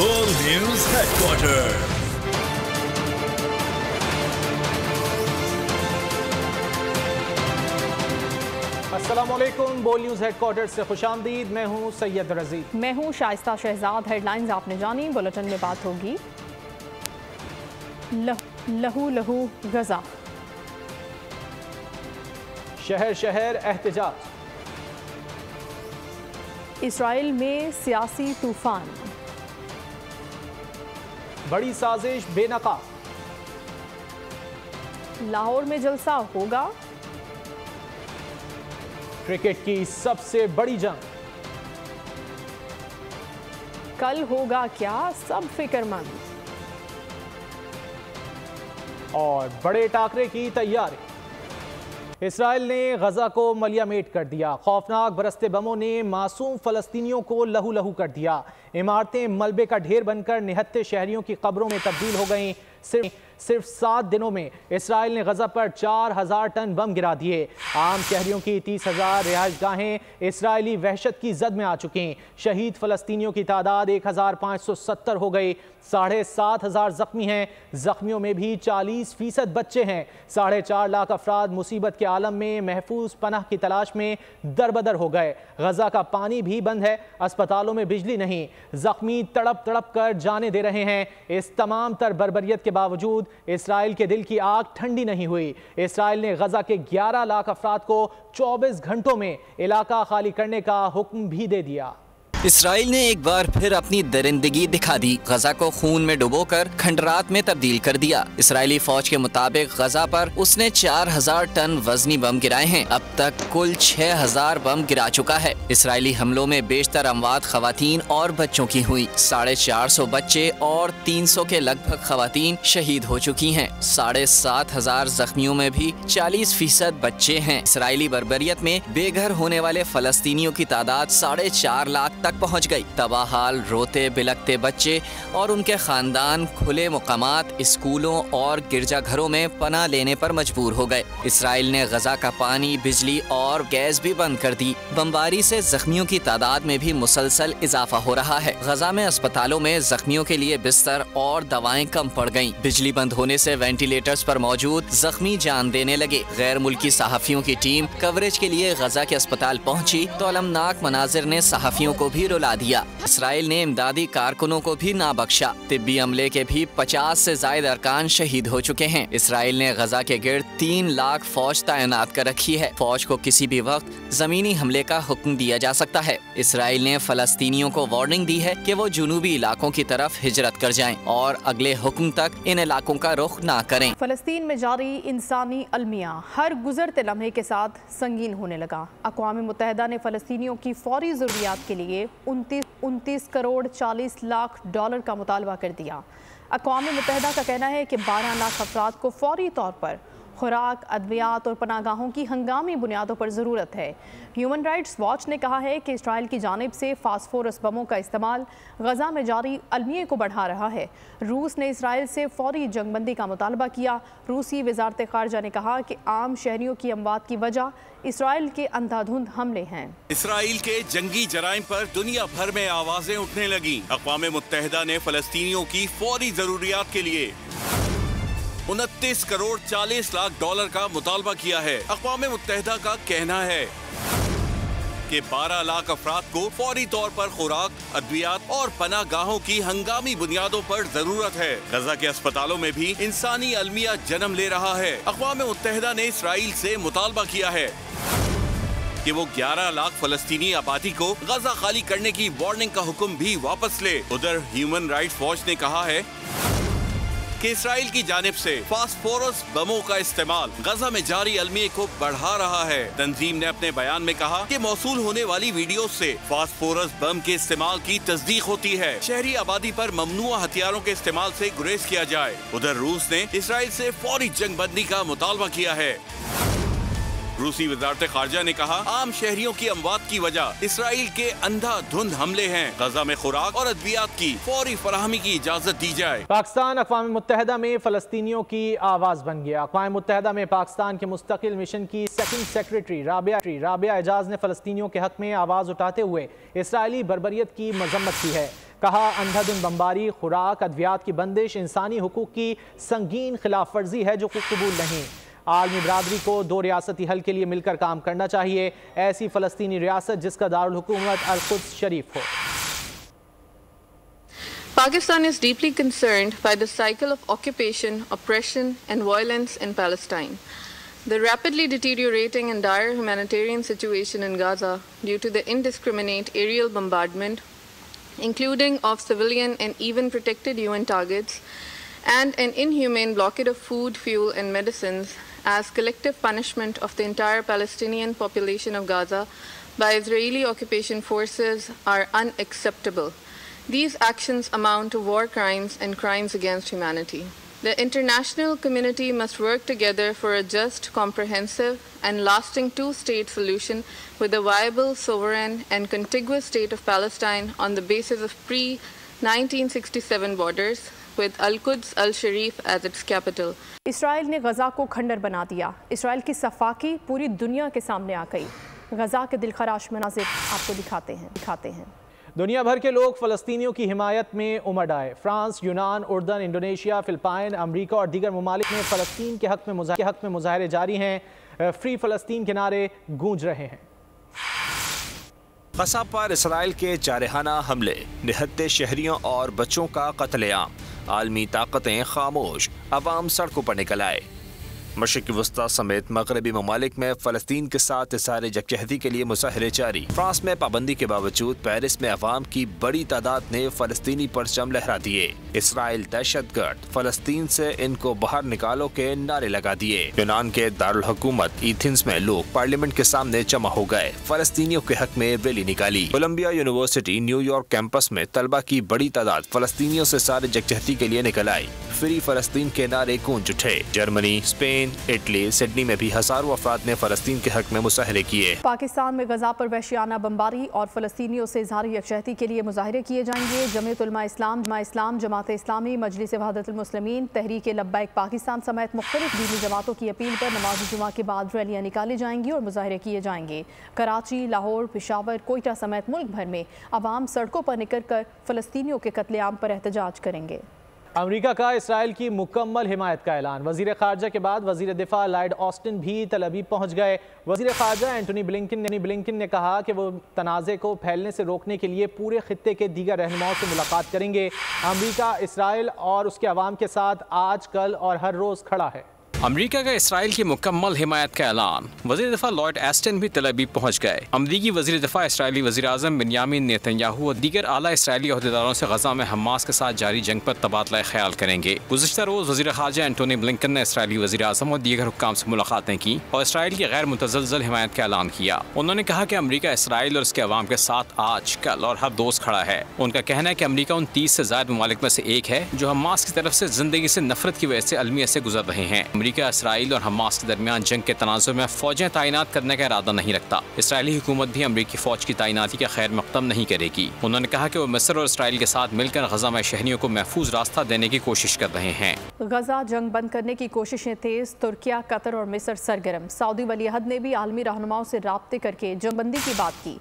World News Headquarters। अस्सलामुअलैकुम, बोल news headquarters से खुशामदीद। मैं हूँ सैयद रज़ी। मैं हूँ शाइस्ता शहजाद। हेडलाइंस आपने जानी, बुलेटिन में बात होगी। लहू लहू गजा, शहर शहर एहतजाज, इसराइल में सियासी तूफान, बड़ी साजिश बेनकाब, लाहौर में जलसा होगा, क्रिकेट की सबसे बड़ी जंग, कल होगा क्या सब फिक्रमंद, और बड़े टाकरे की तैयारी। इसराइल ने गजा को मलियामेट कर दिया। खौफनाक बरसते बमों ने मासूम फलस्तीनियों को लहू लहू कर दिया। इमारतें मलबे का ढेर बनकर निहत्ते शहरियों की कब्रों में तब्दील हो गईं। सिर्फ 7 दिनों में इसराइल ने गजा पर 4000 टन बम गिरा दिए। आम शहरियों की 30,000 रिहाइशगाहें इसराइली वहशत की जद में आ चुकी। शहीद फलस्तीनियों की तादाद 1570 हो गई। 7,500 जख्मी हैं। जख्मियों में भी 40% बच्चे हैं। 4.5 लाख अफराद मुसीबत के आलम में महफूज पनाह की तलाश में दरबदर हो गए। गजा का पानी भी बंद है, अस्पतालों में बिजली नहीं। जख्मी तड़प तड़प कर जाने दे रहे हैं। इस तमाम तर बर्बरियत के बावजूद इसराइल के दिल की आग ठंडी नहीं हुई। इसराइल ने गजा के 11 लाख अफराद को 24 घंटों में इलाका खाली करने का हुक्म भी दे दिया। इसराइल ने एक बार फिर अपनी दरिंदगी दिखा दी। गजा को खून में डुबोकर खंडरात में तब्दील कर दिया। इसराइली फौज के मुताबिक गजा पर उसने 4000 टन वजनी बम गिराए हैं। अब तक कुल 6000 बम गिरा चुका है। इसराइली हमलों में बेशतर अमवात खवातीन और बच्चों की हुई। 450 बच्चे और 300 के लगभग खवातीन शहीद हो चुकी हैं। 7500 जख्मियों में भी 40% बच्चे हैं। इसराइली बर्बरियत में बेघर होने वाले फलस्तीनियों की तादाद 4.5 लाख तक पहुंच गई। तबाहाल रोते बिलखते बच्चे और उनके खानदान खुले मुकामात, स्कूलों और गिरजाघरों में पनाह लेने पर मजबूर हो गए। इसराइल ने गजा का पानी, बिजली और गैस भी बंद कर दी। बमबारी से जख्मियों की तादाद में भी मुसलसल इजाफा हो रहा है। गजा में अस्पतालों में जख्मियों के लिए बिस्तर और दवाएं कम पड़ गयी। बिजली बंद होने से वेंटिलेटर्स पर मौजूद जख्मी जान देने लगे। गैर मुल्की सहाफियों की टीम कवरेज के लिए गजा के अस्पताल पहुंची तो अलमनाक मनाजिर ने सहाफियों को भी रुला दिया। इसराइल ने इमदादी कारकुनों को भी ना बख्शा। तिब्बी अमले के भी 50 से ज्यादा अरकान शहीद हो चुके हैं। इसराइल ने गजा के गिर्द 3 लाख फौज तैनात कर रखी है। फौज को किसी भी वक्त जमीनी हमले का हुक्म दिया जा सकता है। इसराइल ने फलस्तीनियों को वार्निंग दी है कि वो जुनूबी इलाकों की तरफ हिजरत कर जाएं और अगले हुक्म तक इन इलाकों का रुख ना करें। फलस्तीन में जारी इंसानी अलमिया हर गुजरते लम्हे के साथ संगीन होने लगा। अक़वाम मुत्तहिदा ने फलस्तीनियों की फौरी ज़रूरियात के लिए 29 करोड़ 40 लाख डॉलर का मुतालबा कर दिया। अक़वाम मुत्तहिदा का कहना है कि 12 लाख अफराद को फौरी तौर पर खुराक, अद्वियात और पनागाहों की हंगामी बुनियादों पर ज़रूरत है। ह्यूमन राइट्स वॉच ने कहा है कि इसराइल की जानिब से फास्फोरस बमों का इस्तेमाल गजा में जारी अलमिये को बढ़ा रहा है। रूस ने इसराइल से फौरी जंगबंदी का मुतालबा किया। रूसी वज़ारत ख़ारजा ने कहा कि आम शहरियों की अमवात की वजह इसराइल के अंधाधुंध हमले हैं। इसराइल के जंगी जराइम पर दुनिया भर में आवाजें उठने लगी। अक़वाम मुत्तहिदा ने फलस्तीनियों की फौरी जरूरियात के लिए 29 करोड़ 40 लाख डॉलर का मुतालबा किया है। अक़वाम मुत्तहिदा का कहना है कि 12 लाख अफराद को फौरी तौर पर खुराक, अद्वियात और पनागाहों की हंगामी बुनियादों पर जरूरत है। गजा के अस्पतालों में भी इंसानी अलमिया जन्म ले रहा है। अक़वाम मुत्तहिदा ने इसराइल से मुतालबा किया है कि वो 11 लाख फलस्तीनी आबादी को गजा खाली करने की वार्निंग का हुक्म भी वापस ले। उधर ह्यूमन राइट्स वॉच ने कहा है कि इसराइल की जानिब से फास्फोरस बमों का इस्तेमाल गजा में जारी अलमिये को बढ़ा रहा है। तंजीम ने अपने बयान में कहा कि मौसूल होने वाली वीडियो से फास्फोरस बम के इस्तेमाल की तस्दीक होती है। शहरी आबादी पर ममनुआ हथियारों के इस्तेमाल से गुरेज किया जाए। उधर रूस ने इसराइल से फौरी जंगबंदी का मुतालबा किया है। रूसी वज़ारत ख़ारजा ने कहा आम शहरियों की अमवात की वजह इसराइल के अंधाधुंध हमले हैं। गजा में खुराक और अद्वियात की फौरी फराहमी की इजाजत दी जाए। पाकिस्तान अक़वाम मुत्तहिदा में फ़लस्तीनियों की आवाज़ बन गया। अक़वाम मुत्तहिदा में पाकिस्तान के मुस्तकिल मिशन की सेकंड सेक्रेटरी राबिया एजाज ने फ़लस्तीनियों के हक़ में आवाज़ उठाते हुए इसराइली बर्बरियत की मजम्मत की है। कहा अंधाधुंध बमबारी, खुराक, अद्वियात की बंदिश इंसानी हुकूक की संगीन खिलाफ वर्जी है जो कबूल नहीं। आलमी बरादरी को 2 रियासती हल के लिए मिलकर काम करना चाहिए। ऐसी फ़लस्तीनी रियासत जिसका दारुल हुकूमत अल-कुद्स शरीफ हो। Pakistan is deeply concerned by the cycle of occupation, oppression and violence in Palestine. The rapidly deteriorating and dire humanitarian situation in Gaza due to the indiscriminate aerial bombardment, including of civilian and even protected UN targets, and an inhumane blockade of food, fuel and medicines as collective punishment of the entire Palestinian population of Gaza by Israeli occupation forces are unacceptable. These actions amount to war crimes and crimes against humanity. The international community must work together for a just, comprehensive and lasting 2-state solution with a viable, sovereign and contiguous state of Palestine on the basis of pre-1967 borders with Al-Quds Al-Sharif as its capital. Israel ने गजा को खंडर बना दिया। Israel की सफाकी पूरी दुनिया के सामने आ गई। गजा के दिलखराश मनाज़िर आपको दिखाते हैं। दुनिया भर के लोग फ़लस्तीनियों की हिमायत में उमड़ आए। फ्रांस, यूनान, उर्दन, इंडोनेशिया, फिलिपाइन, अमरीका और दीगर ममालिक में फ़लस्तीन के हक़ में मुज़ाहरे जारी हैं। फ्री फ़लस्तीन के नारे गूंज रहे हैं। गजा पर इसराइल के जारहाना हमले, निहत्ते शहरियों और बच्चों का कत्लेआम, आलमी ताकतें खामोश, अवाम सड़कों पर निकल आए। मशरिक़ी वस्ता समेत मगरबी ममालिक में फ़लस्तीन के साथ इज़हार यकजहती के लिए मुज़ाहरे जारी। फ्रांस में पाबंदी के बावजूद पेरिस में अवाम की बड़ी तादाद ने फ़लस्तीनी परचम लहरा दिए। इसराइल दहशतगर्द, फ़लस्तीन से इनको बाहर निकालो के नारे लगा दिए। यूनान के दारुल हुकूमत एथेंस में लोग पार्लियामेंट के सामने जमा हो गए, फ़लस्तीनियों के हक में रैली निकाली। कोलंबिया यूनिवर्सिटी न्यूयॉर्क कैंपस में तलबा की बड़ी तादाद फ़लस्तीनियों से इज़हार यकजहती के लिए निकल आई। फ्री फ़लस्तीन के नारे गूंज उठे। जर्मनी, स्पेन, इटली, सिडनी में भी हजारों अफराद ने फ़लस्तीन के हक में मुज़ाहरे किए। पाकिस्तान में गजा पर वहशियाना बमबारी और फ़लस्तीनियों से इज़हार यकजहती के लिए मुज़ाहरे किए जाएंगे। जमीयत उलमा इस्लाम, जमात इस्लामी, मजलिस वहदतुल मुस्लिमीन, तहरीक लब्बैक पाकिस्तान समेत मुख्तलिफ दीनी जमातों की अपील पर नमाज जुमा के बाद रैलियाँ निकाली जाएंगी और मुज़ाहरे किए जाएंगे। कराची, लाहौर, पेशावर, कोयटा समेत मुल्क भर में अवाम सड़कों पर निकल कर फ़लस्तीनियों के कत्लेआम पर एहतजाज करेंगे। अमेरिका का इसराइल की मुकम्मल हिमायत का ऐलान। वज़ीर ख़ारजा के बाद वज़ीर दिफ़ा लॉयड ऑस्टिन भी तल अवीव पहुँच गए। वज़ीर ख़ारजा एंटनी ब्लिंकन ने कहा कि वो तनाज़े को फैलने से रोकने के लिए पूरे खित्ते के दीगर रहनुमाओं से मुलाकात करेंगे। अमेरिका इसराइल और उसके अवाम के साथ आज, कल और हर रोज़ खड़ा है। अमेरिका का इसराइल की मुकम्मल हिमायत का ऐलान। वज़ीर दिफ़ा लॉयड ऑस्टिन भी तल अवीव पहुँच गए। अमरीकी वज़ीर दिफ़ा इसराइली वज़ीर आज़म बिन्यामिन नेतन्याहू और दीगर आला इसराइली अहदेदारों से गजा में हमास के साथ जारी जंग पर तबादला ख्याल करेंगे। गुज़िश्ता रोज़ वज़ीर ख़ारजा एंटनी ब्लिंकन ने इसराइली वज़ीर आज़म और दीगर हुक्काम से मुलाकातें की और इसराइल की गैर मुतज़लज़ल हिमायत का ऐलान किया। उन्होंने कहा कि अमरीका इसराइल और उसके अवाम के साथ आज, कल और हर रोज़ खड़ा है। उनका कहना है कि अमरीका उन 30 से ज़ायद ममालिक में से एक है जो हमास की तरफ से ज़िंदगी से नफरत की वजह से अलमियत से गुजर रहे हैं। अमरीका इसराइल और हमास के दरमियान जंग के तनाज़ुर में फौजें तैनात करने का इरादा नहीं रखता। इसराइली हुकूमत भी अमरीकी फौज की तैनाती का खैर मकदम नहीं करेगी। उन्होंने कहा कि वो मिस्र और इसराइल के साथ मिलकर गजा में शहरियों को महफूज रास्ता देने की कोशिश कर रहे हैं। गजा जंग बंद करने की कोशिशें तेज। तुर्किया, कतर और मिस्र सरगर्म। सऊदी वली अहद ने भी आलमी रहनुमाओं से राब्ते करके जंगबंदी की बात की।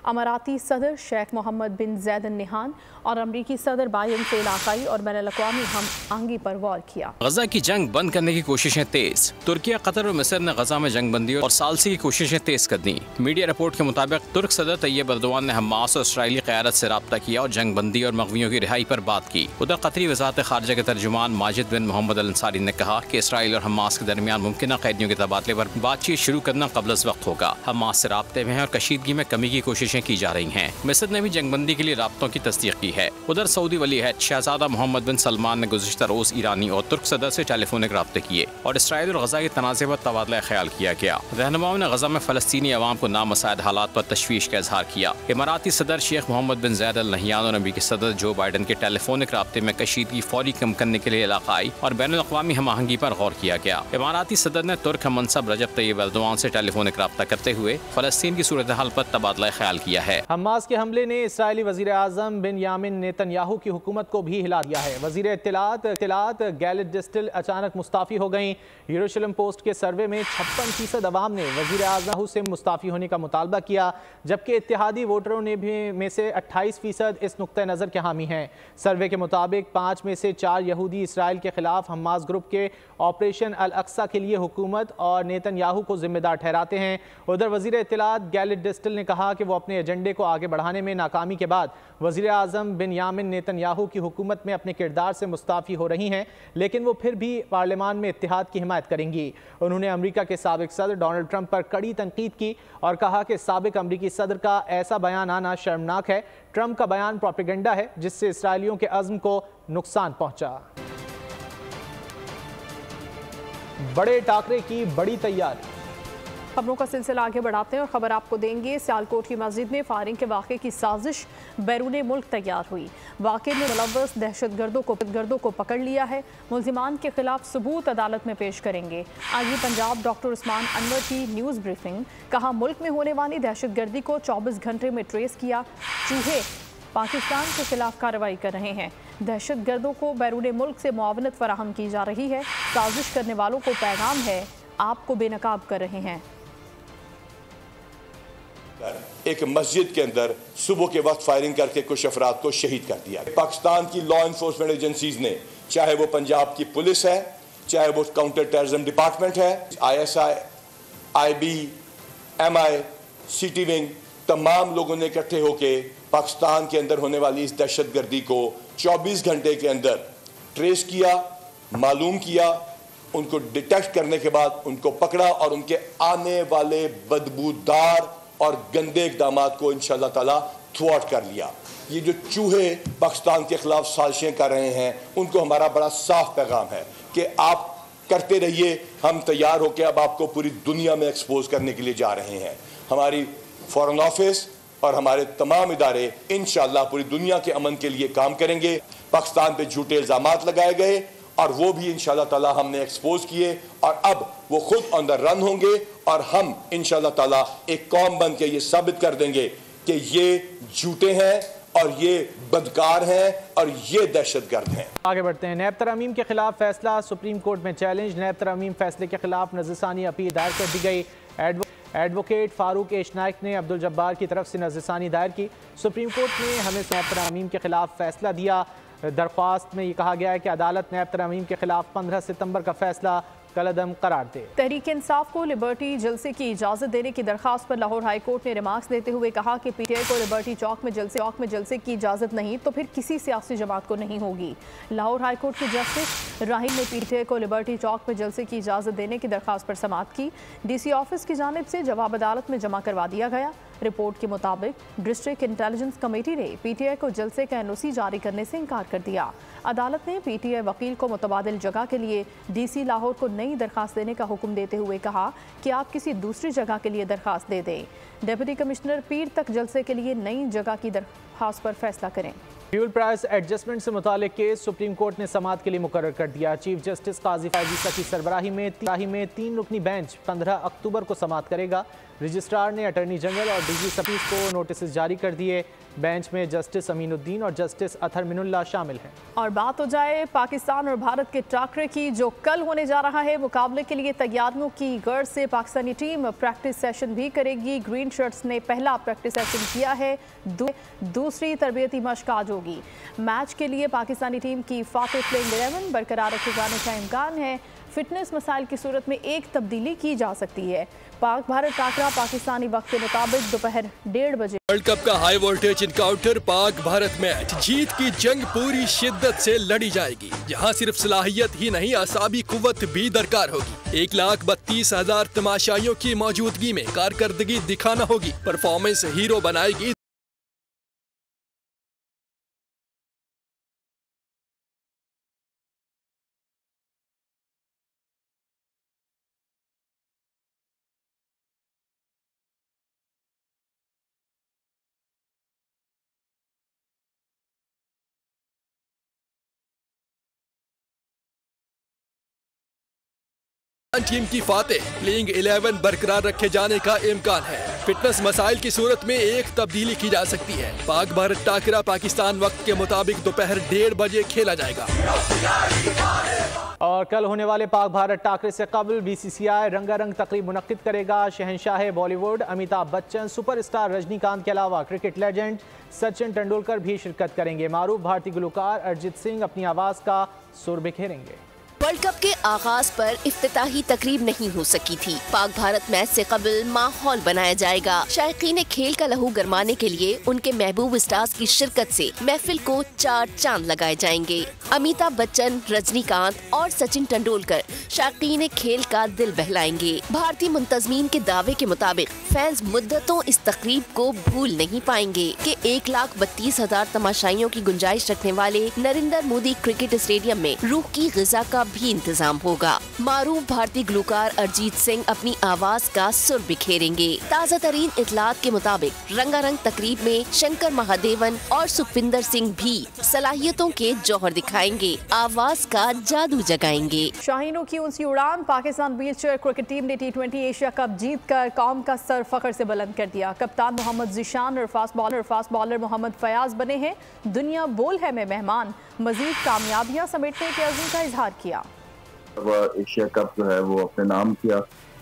अमाराती सदर शेख मोहम्मद बिन जैद अल नहान और अमरीकी सदर बाइडेन से इलाकाई और बैनुल-अक़वामी हम-आहंगी पर गौर किया। गजा की जंग बंद करने की कोशिशें तेज। तुर्किया, कतर और मिस्र ने गजा में जंग बंदी और सालसी की कोशिशें तेज कर दी। मीडिया रिपोर्ट के मुताबिक तुर्क सदर तैयब एर्दोगान ने हमास और इसराइली क़यादत से राब्ता किया और जंग बंदी और मग़वियों की रिहाई पर बात की। उधर कतरी वज़ारत ख़ारजा के तर्जुमान माजिद बिन मोहम्मद अल अंसारी ने कहा कि इसराइल और हमास के दरमियान मुमकिन कैदियों के तबादले पर बातचीत शुरू करना क़ब्ल अज़ वक्त होगा। हमास से राब्ते में है और कशीदगी में कमी की कोशिशें की जा रही हैं। मिस्र ने भी जंग बंदी के लिए राब्तों की तस्दीक की है। उधर सऊदी वली अहद शहज़ादा मोहम्मद बिन सलमान ने गुज़िश्ता रोज़ ईरानी और तुर्क सदर से टेलीफोनिक राब्ते किए और इसराइल और गजा के तनाज़े पर तबादला ख्याल किया गया। रहनुमाओं ने गजा में फ़लस्तीनी अवाम को नामसाइद हालात पर तशवीश का इजहार किया। इमाराती सदर शेख मोहम्मद बिन जैद अल नहयान और अमरीकी सदर जो बाइडेन के टेलीफोनिक राब्ते में कशीदगी फौरी कम करने के लिए इलाकाई और बैनुल-अक़वामी हम-आहंगी पर गौर किया गया। इमाराती सदर ने तुर्क हममनसब रजब तैयब एर्दोगान से टेलीफोनिक राब्ता करते हुए फ़लस्तीन की सूरत हाल पर तबादला ख्याल किया है। हमास के हमले ने इसराइली वज़ीर आज़म बिन्यामिन नेतन्याहू की हुकूमत को भी हिला दिया है। वज़ीर इत्तलात गैलिट डिस्टिल अचानक मुस्ताफ़ी हो गई। यरूशलेम पोस्ट के सर्वे में 56% अवाम ने वज़ीर आज़म से मुस्ताफ़ी होने का मुतालबा किया, जबकि इत्तेहादी वोटरों ने भी में से 28% इस नुक्ते नज़र के हामी हैं। सर्वे के मुताबिक 5 में से 4 यहूदी इसराइल के खिलाफ हमास ग्रुप के ऑपरेशन अल अक्सा के लिए हुकूमत और नेतन्याहू को जिम्मेदार ठहराते हैं। उधर वज़ीर इत्तलात गैलेट डिस्टल ने कहा कि वो अपने एजेंडे को आगे बढ़ाने में नाकामी के बाद वज़ीर आज़म बिन्यामिन नेतन्याहू की हुकूमत में अपने किरदार से मुस्ताफ़ी हो रही हैं, लेकिन वो फिर भी पार्लियामान में इत्तेहाद की हिमायत करेंगी। उन्होंने अमेरिका के साबिक सदर डोनाल्ड ट्रंप पर कड़ी तनकीद की और कहा कि साबिक अमेरिकी सदर का ऐसा बयान आना शर्मनाक है। ट्रंप का बयान प्रोपेगेंडा है जिससे इसराइलियों के अज़्म को नुकसान पहुंचा। बड़े टाकरे की बड़ी तैयारी। खबरों का सिलसिला आगे बढ़ाते हैं और खबर आपको देंगे। सियालकोट की मस्जिद में फायरिंग के वाक़े की साजिश बैरून मुल्क तैयार हुई। वाक़े में मुलव्वस दहशतगर्दों को पकड़ लिया है। मुल्जिमान के खिलाफ सबूत अदालत में पेश करेंगे। आगे पंजाब डॉक्टर उस्मान अनवर की न्यूज़ ब्रीफिंग। कहा मुल्क में होने वाली दहशतगर्दी को 24 घंटे में ट्रेस किया। चूहे पाकिस्तान के खिलाफ कार्रवाई कर रहे हैं। दहशतगर्दों को बैरून मुल्क से मुआवनत फराहम की जा रही है। साजिश करने वालों को पैगाम है, आपको बेनकाब कर रहे हैं। एक मस्जिद के अंदर सुबह के वक्त फायरिंग करके कुछ अफराद को शहीद कर दिया। पाकिस्तान की लॉ इन्फोर्समेंट एजेंसीज ने, चाहे वो पंजाब की पुलिस है, चाहे वो काउंटर टेररिज्म डिपार्टमेंट है, ISI, IB, MI, city wing, तमाम लोगों ने इकट्ठे होकर पाकिस्तान के अंदर होने वाली इस दहशतगर्दी को 24 घंटे के अंदर ट्रेस किया, मालूम किया, उनको डिटेक्ट करने के बाद उनको पकड़ा और उनके आने वाले बदबूदार और गंदे इक़दामात को इंशाअल्लाह ताला थ्वाट कर लिया। ये जो चूहे पाकिस्तान के खिलाफ साजिशें कर रहे हैं, उनको हमारा बड़ा साफ पैगाम है कि आप करते रहिए, हम तैयार होकर अब आपको पूरी दुनिया में एक्सपोज करने के लिए जा रहे हैं। हमारी फॉरेन ऑफिस और हमारे तमाम इदारे इंशाअल्लाह पूरी दुनिया के अमन के लिए काम करेंगे। पाकिस्तान पे झूठे इल्ज़ामात लगाए गए और वो भी इंशाअल्लाह ताला हमने एक्सपोज किए और अब वो खुद ऑन द रन होंगे और हम इंशाअल्लाह ताला एक कौम बन के ये साबित कर देंगे कि ये झूठे हैं और ये बदकार हैं और ये दहशतगर्द हैं। आगे बढ़ते हैं। नैब तरमीम के खिलाफ फैसला सुप्रीम कोर्ट में चैलेंज। नैब तरमीम फैसले के खिलाफ नज़रसानी अपील दायर कर दी गई। एडवोकेट फारूक एश नाइक ने अब्दुल जब्बार की तरफ से नज़रसानी दायर की। सुप्रीम कोर्ट ने हमें नैब तरमीम के खिलाफ फैसला दिया। दरख्वास्त में ये कहा गया है कि अदालत नैब तरमीम के खिलाफ 15 सितंबर का फैसला कलअदम करार दे। तहरीक इंसाफ को लिबर्टी जलसे की इजाज़त देने की दरख्वास्त पर लाहौर हाई कोर्ट ने रिमार्क्स देते हुए कहा कि PTI को लिबर्टी चौक में जलसे की इजाज़त नहीं तो फिर किसी सियासी जमात को नहीं होगी। लाहौर हाई कोर्ट के जस्टिस राहील ने PTI को लिबर्टी चौक में जलसे की इजाज़त देने की दरख्वास्त पर समाअत की। DC ऑफिस की जानिब से जवाब अदालत में जमा करवा दिया गया। रिपोर्ट के मुताबिक डिस्ट्रिक्ट इंटेलिजेंस कमेटी ने PTI को जलसे का NOC जारी करने से इनकार कर दिया। अदालत ने PTI वकील को मुतबादिल जगह के लिए DC लाहौर को नई दरख्वास्त देने का हुक्म देते हुए कहा कि आप किसी दूसरी जगह के लिए दरख्वास्त दे दें। डिप्टी कमिश्नर पीर तक जलसे के लिए नई जगह की दरख्वास्त पर फैसला करें। फ्यूल प्राइस एडजस्टमेंट से मुतालिक केस सुप्रीम कोर्ट ने समाअत के लिए मुकर्रर कर दिया। चीफ जस्टिस काजी फैज़ ईसा की सरबराही में 3 रुकनी बेंच 15 अक्टूबर को समाअत करेगा। रजिस्ट्रार ने अटर्नी जनरल और DG सफीस को नोटिस जारी कर दिए। बेंच में जस्टिस अमीनुद्दीन और जस्टिस अतहर मिनुल्लाह शामिल हैं। और बात हो जाए पाकिस्तान और भारत के टाकरे की, जो कल होने जा रहा है। मुकाबले के लिए तैयारियों की गर्ज से पाकिस्तानी टीम प्रैक्टिस सेशन भी करेगी। ग्रीन शर्ट्स ने पहला प्रैक्टिस सेशन किया है, दूसरी तरबियती मश्क आज होगी। मैच के लिए पाकिस्तानी टीम की फातिह प्लेइंग 11 बरकरार रखे जाने का इम्कान है। फिटनेस मसाइल की सूरत में एक तब्दीली की जा सकती है। पाक भारत टाकरा पाकिस्तानी वक्त के मुताबिक दोपहर 1:30 बजे। वर्ल्ड कप का high voltage encounter Pak Bharat match, जीत की जंग पूरी शिद्दत से लड़ी जाएगी। यहाँ सिर्फ सलाहियत ही नहीं, असाबी कुव्वत भी दरकार होगी। 1,32,000 तमाशाइयों की मौजूदगी में कारकर्दगी दिखाना होगी। परफॉर्मेंस हीरो बनाएगी। टीम की फातेह प्लेइंग 11 बरकरार रखे जाने का इम्कान है। फिटनेस मसाइल की सूरत में एक तब्दीली की जा सकती है। पाक भारत टाकरा पाकिस्तान वक्त के मुताबिक दोपहर 1:30 बजे खेला जाएगा। और कल होने वाले पाक भारत टाकरे से कबल BCCI रंगारंग तकरीब मुनक्किद करेगा। शहंशाह बॉलीवुड अमिताभ बच्चन, सुपरस्टार रजनीकांत के अलावा क्रिकेट लेजेंड सचिन तेंदुलकर भी शिरकत करेंगे। मारूफ भारतीय गुलकार अरिजीत सिंह अपनी आवाज़ का सुर बिखेरेंगे। वर्ल्ड कप के आगाज पर इफ्तिताही तकरीब नहीं हो सकी थी। पाक भारत मैच से कबल माहौल बनाया जाएगा। शायकीन खेल का लहू गरमाने के लिए उनके महबूब स्टार्स की शिरकत से महफिल को 4 चांद लगाए जाएंगे। अमिताभ बच्चन, रजनीकांत और सचिन तेंदुलकर शायकीन खेल का दिल बहलाएंगे। भारतीय मुंतजमीन के दावे के मुताबिक फैंस मुद्दतों इस तकरीब को भूल नहीं पाएंगे कि 1,32,000 तमाशाइयों की गुंजाइश रखने वाले नरेंद्र मोदी क्रिकेट स्टेडियम में रूह की ग़िज़ा का भी इंतजाम होगा। मारूफ भारतीय गुलकार अरिजीत सिंह अपनी आवाज का सुर बिखेरेंगे। ताज़ा तरीन इतलात के मुताबिक रंगारंग तकरीब में शंकर महादेवन और सुखविंदर सिंह भी सलाहियतों के जौहर दिखाएंगे, आवाज का जादू जगाएंगे। शाहीनों की ऊंची उड़ान। पाकिस्तान व्हीलचेयर क्रिकेट टीम ने T20 एशिया कप जीतकर कौम का सर फख्र से बुलंद कर दिया। कप्तान मोहम्मद ज़ीशान और फास्ट बॉलर मोहम्मद फयाज बने हैं दुनिया बोल है में मेहमान। मजीद कामयाबियां समेटने के अज़्म का इजहार किया। एशिया कप जो है वो अपने नाम किया,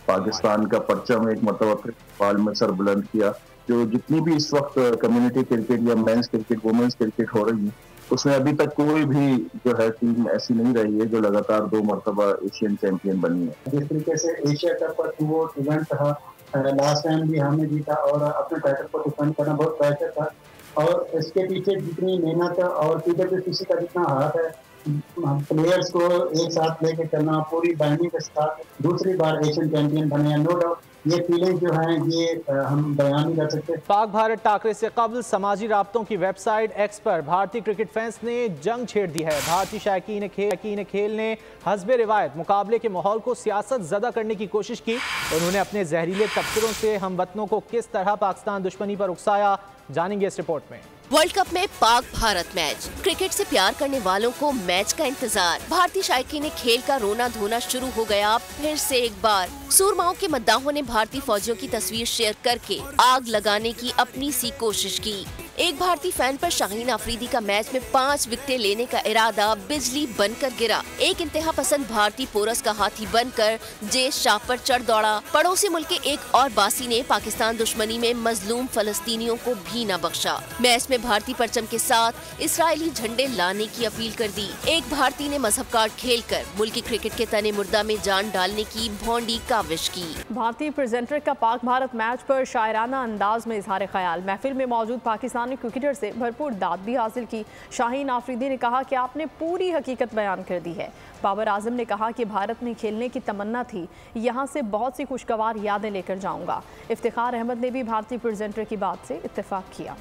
पाकिस्तान का परचम एक मरतबा में सर बुलंद किया। जो जितनी भी इस वक्त कम्युनिटी क्रिकेट या मेंस क्रिकेट, वुमेन्स क्रिकेट हो रही है, उसमें अभी तक कोई भी जो है टीम ऐसी नहीं रही है जो लगातार 2 मरतबा एशियन चैंपियन बनी है। जिस तरीके से एशिया कप का वो इवेंट था, लास्ट टाइम भी हमने जीता और अपने टाइटल को डिफेंड करना बहुत प्रेशर था और इसके पीछे जितनी मेहनत और PWCC का जितना हाथ है, प्लेयर्स को एक साथ लेके चलना, पूरी बैंडिंग के साथ दूसरी बार एशियन चैंपियन बने हैं। नो डाउट ये फीलिंग जो है ये हम बयान नहीं कर सकते। पाक भारत टाकरे से कबल समाजी राब्तों की वेबसाइट X पर भारतीय क्रिकेट फैंस ने जंग छेड़ दी है। भारतीय शायकीन खेल ने हस्बे रिवायत मुकाबले के माहौल को सियासत ज़दा करने की कोशिश की। उन्होंने अपने जहरीले तबसरों से हमवतनों को किस तरह पाकिस्तान दुश्मनी पर उकसाया, जानेंगे इस रिपोर्ट में। वर्ल्ड कप में पाक भारत मैच। क्रिकेट से प्यार करने वालों को मैच का इंतजार। भारतीय शायकीन खेल का रोना धोना शुरू हो गया फिर से एक बार। सूरमाओं के मद्दाहों ने भारतीय फौजियों की तस्वीर शेयर करके आग लगाने की अपनी सी कोशिश की। एक भारतीय फैन पर शाहीन आफरीदी का मैच में 5 विकेटें लेने का इरादा बिजली बनकर गिरा। एक इंतहा पसंद भारतीय पोरस का हाथी बनकर जेश शाह पर चढ़ दौड़ा। पड़ोसी मुल्क के एक और बासी ने पाकिस्तान दुश्मनी में मजलूम फलस्तीनियों को भी न बख्शा। मैच में भारतीय परचम के साथ इसराइली झंडे लाने की अपील कर दी। एक भारतीय ने मजहब कार्ड खेलकर मुल्की क्रिकेट के तने मुर्दा में जान डालने की भौंडी काविश की। भारतीय प्रेजेंटर का पाक भारत मैच पर शायराना अंदाज में इजहार ख्याल। महफिल में मौजूद पाकिस्तानी क्रिकेटर से भरपूर दाद भी हासिल की। शाहीन आफरीदी ने कहा कि आपने पूरी हकीकत बयान कर दी है। बाबर आजम ने कहा कि भारत में खेलने की तमन्ना थी, यहाँ से बहुत सी खुशगवार यादें लेकर जाऊंगा। इफ्तिखार अहमद ने भी भारतीय प्रेजेंटर की बात से इत्तेफाक किया।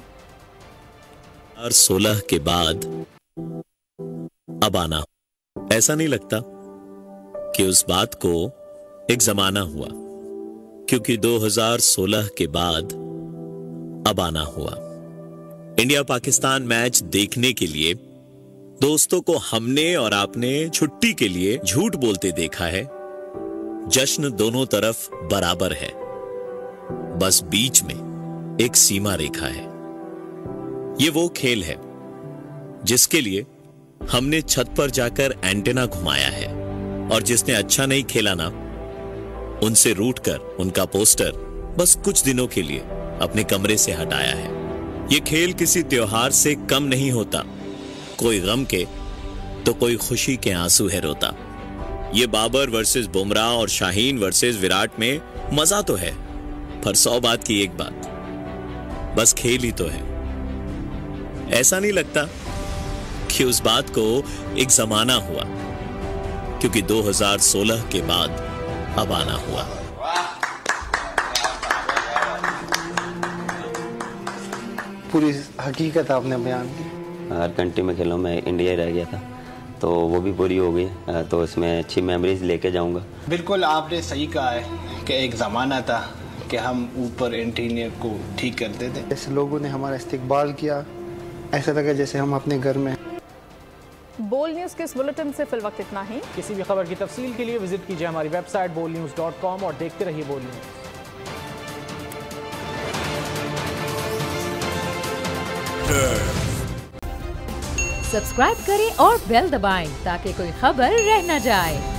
2016 के बाद अब आना, ऐसा नहीं लगता कि उस बात को एक जमाना हुआ, क्योंकि 2016 के बाद अब आना हुआ। इंडिया पाकिस्तान मैच देखने के लिए दोस्तों को हमने और आपने छुट्टी के लिए झूठ बोलते देखा है। जश्न दोनों तरफ बराबर है, बस बीच में एक सीमा रेखा है। ये वो खेल है जिसके लिए हमने छत पर जाकर एंटेना घुमाया है, और जिसने अच्छा नहीं खेला ना, उनसे रूठकर उनका पोस्टर बस कुछ दिनों के लिए अपने कमरे से हटाया है। ये खेल किसी त्योहार से कम नहीं होता, कोई गम के तो कोई खुशी के आंसू है रोता। ये बाबर वर्सेस बुमराह और शाहीन वर्सेस विराट में मजा तो है, पर 100 बात की एक बात, बस खेल ही तो है। ऐसा नहीं लगता कि उस बात को एक जमाना हुआ, क्योंकि 2016 के बाद अब आना हुआ। पूरी हकीकत आपने बयान की। हर कंट्री में खेलों में इंडिया ही रह गया था, तो वो भी पूरी हो गई, तो इसमें अच्छी मेमोरीज लेके जाऊंगा। बिल्कुल आपने सही कहा है कि एक ज़माना था कि हम ऊपर इंटीरियर को ठीक करते थे। जैसे लोगों ने हमारा इस्तकबाल किया, ऐसा लगा जैसे हम अपने घर में। बोल न्यूज़ के इस बुलेटिन से फिल वक्त इतना ही। किसी भी खबर की तफसील के लिए विजिट कीजिए हमारी वेबसाइट bolnews.com और देखते रहिए बोल न्यूज़। सब्सक्राइब करें और बेल दबाएं ताकि कोई खबर रह न जाए।